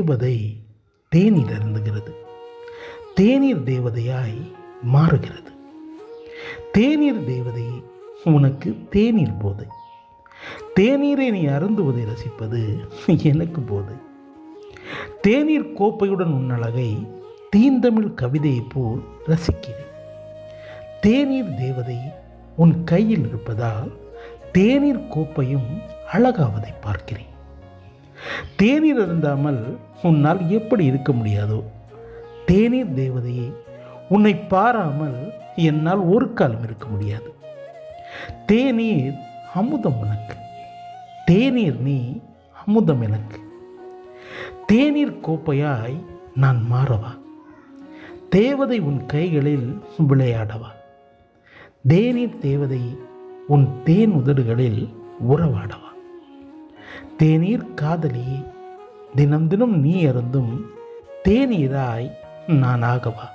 தேவதை தேநீர் அருந்துகிறது. தேநீர் தேவதையாய் மாறுகிறது. தேநீர் தேவதை உனக்கு தேநீர் போதை. தேநீரை நீ அருந்துவதை ரசிப்பது எனக்கு போதை. தேநீர் கோப்பையுடன் உன் அழகை தீந்தமிழ் கவிதையைப் போல் ரசிக்கிறேன். தேநீர் தேவதை உன் கையில் இருப்பதால் தேநீர் கோப்பையும் அழகாவதை பார்க்கிறேன். தேநீர் அருந்தாமல் உன்னால் எப்படி இருக்க முடியாதோ, தேநீர் தேவதையே உன்னை பாராமல் என்னால் ஒரு காலம் இருக்க முடியாது. தேநீர் அமுதம் உனக்கு, தேநீர் நீ அமுதம் எனக்கு. தேநீர் கோப்பையாய் நான் மாறவா? தேவதை உன் கைகளில் விளையாடவா? தேநீர் தேவதை உன் தேன் உதடுகளில் உறவாடவா? தேநீர் காதலியே, தினம் தினம் நீ அருந்தும் தேநீராய் நான் ஆகவா?